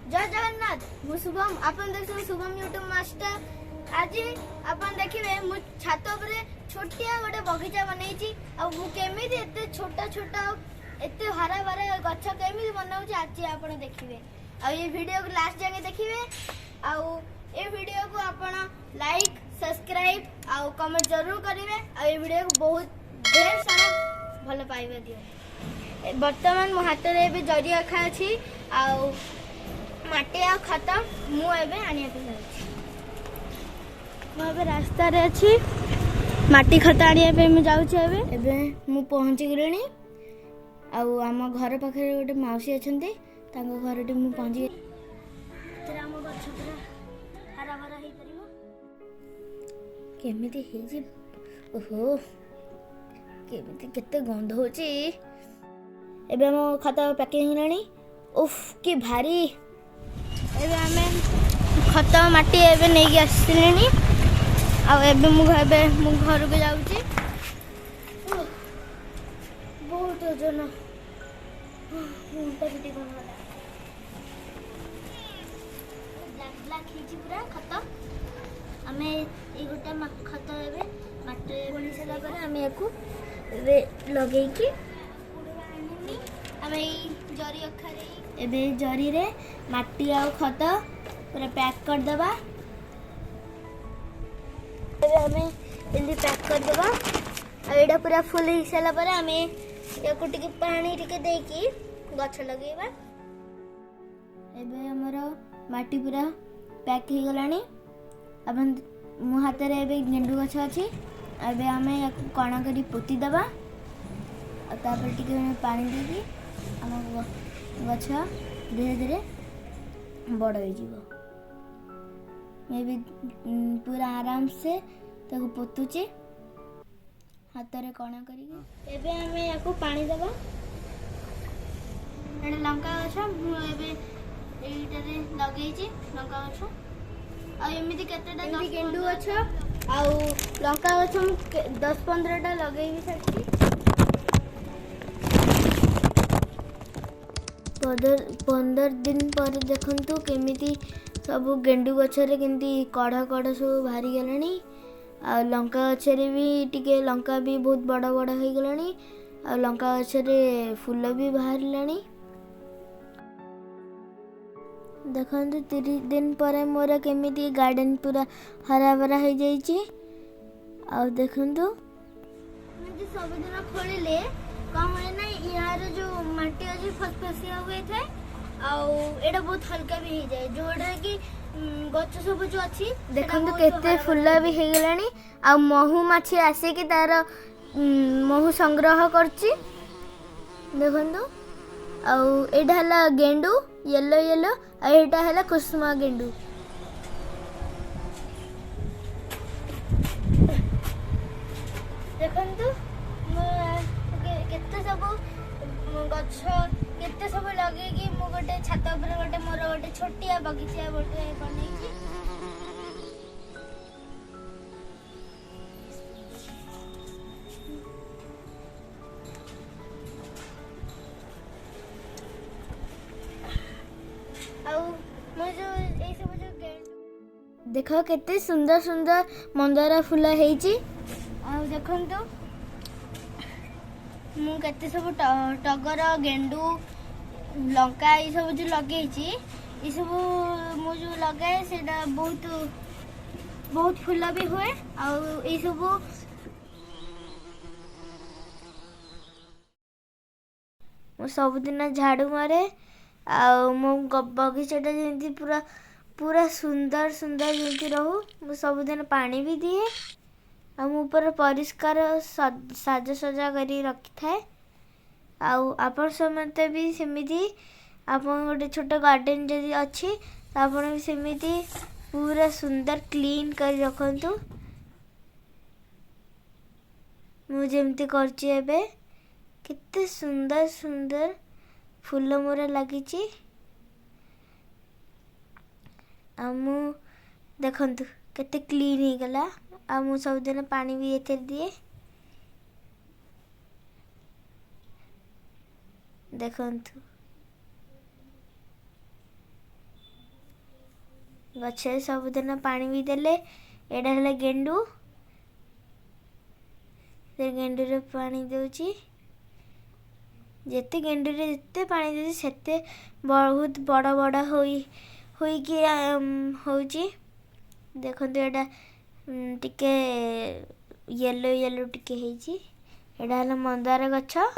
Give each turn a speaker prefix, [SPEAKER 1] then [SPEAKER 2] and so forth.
[SPEAKER 1] जय जगन्नाथ मु शुभम आपन देखिए शुभम यूट्यूब मास्टर। आज आपन देखिए मु छात ऊपर छोटिया गोटे बगीचा बनैछि आ मु केमिति एते छोटा छोटा एते हरा भरा गछ केमिति बनाउछि आज आपन देखिबे। आ ये वीडियो को लास्ट जाके देखिबे। आ ये वीडियो को आपन लाइक सब्सक्राइब आ कमेंट जरूर करिवे। आ ये वीडियो को बहुत ढेर सारा भल पाइबे दियो। वर्तमान मो हाथ रे भी जरी रखा अछि आ माटी आ खत मु एबे आनिया पे जाउछि। मु एबे रास्ता रे अछि माटी खत आनिया पे मु जाउछि। एबे मु पहुंची गेलिनी आ आम घर पाखे गोटे माउसी अछंती तांको घर टे मु पहुंची तेरा हम गछ पूरा हरा भरा हे परिबो केमिति हे जे। ओहो केमिति केते गंध होची। एबे हम खाता पैकिंग हेलानी। उफ की भारी। एबे हमें खत माटी एबे नहीं आसलेनी आ एबे मु घर के जाउची। बहुत ओजन मुंटा पिटी कोन ब्लैक खींची पूरा खत हमें ए गोटा खत एबे माटी बनी सला पर हमें याकू एबे लगेई की हमें जरी अखारे एबे जरी रे माटी आ खत पूरा पैक कर देबा। एबे हमें जल्दी पैक कर देबा आ एडा पूरा फुल ही साला पर हमें याको टिके पानी टिके देकी गछ लगेबा। एबे हमरो माटी पूरा पैक ही गलानी। अपन मु हाथ रे एबे गेंडू गछ अछि। एबे हमें याको कणा करी पोती देबा आ तापर टिके पानी देकी हम गछ धीरे धीरे बड़ हो जीवो। मैं भी पूरा आराम से ताको पोतुची हाथ रे कणा करी। एबे हमें याको पानी देबा। एडे लंका गछ मु एबे एइटा रे लगेइची लंका गछ आ एमिति केतेटा गेंडू गछ आ लंका गछ मु 10-15 टा लगेइबी सकी। 15 दिन पर देखंतु केमिति सब गेंडू गछरे केमिति कढ़ कढ़ सब भारी गलानी आ लंका गछरे भी टिके लंका भी बहुत बड़ा बड़ा हो गलानी आ लंका गछरे फूल भी बाहर लानी। देखंतु 30 दिन पर मोर केमिति गार्डन पूरा हरा भरा हो जाईची। आ देखंतु मैं सब दिन खोलिले कम है ना यार जो माटी अछि फसफसिया हुए थे आ एडा बहुत हल्का भी हो जाए जोडा कि गछ सब जो अछि देखंतु केते फुल्ला भी हे गेलानी आ महू माछी आसे कि तार महू संग्रह करछि। देखंतु आ एडा हला गेंडू येलो येलो आ एडा हला कुसुमा गेंडू। देखंतु केते सब गछ केते सब लगे कि मु गोटे छात ऊपर गोटे मोर गोटे छोटिया बगीचा गोटे बनेछि। आउ मु जो ए सब जो गेंडू देखो केते सुंदर सुंदर मंदार फूल हेछि। आ देखंतु मु केते सब टगर गेंडू लंका ये सब जो लगेछि ये सब मु जो लगाए सेटा बहुत बहुत फूल भी हुए आ ये सब मु सब दिन झाड़ू मारे आ मो बगीचाटा जेंति पूरा पूरा सुंदर सुंदर जेंति रहू मु सब दिन पानी भी दिए आ मु ऊपर परिष्कार साज सजा करी रखी थाए। आउ आपण समते भी सेमिति आपण गोटे छोट गार्डन जदी अछि त आपण भी सेमिति पूरा सुंदर क्लीन कर रखंतु। मु जेमति करछि एबे कितने सुंदर सुंदर फूल मोर लागिछि आ मु देखंतु केते क्लीन ही गला आ मु सब दिन पानी भी एथे दिए। देखंतु ଗଛରେ ସବୁଦିନ ପାଣି ବି ଦେଲେ। ଏଇଟା ହେଲା ଗେଣ୍ଡୁ, ସେ ଗେଣ୍ଡୁରେ ପାଣି ଦେଉଛି। ଯେତେ ଗେଣ୍ଡୁରେ ଯେତେ ପାଣି ଦେଉଛି ସେତେ ବହୁତ ବଡ଼ ବଡ଼ ହୋଇକି ହେଉଛି। ଦେଖନ୍ତୁ ଏଇଟା ଟିକେ ୟେଲୋ ୟେଲୋ ଟିକେ ହେଇଛି। ଏଇଟା ହେଲା ମନ୍ଦାର ଗଛ।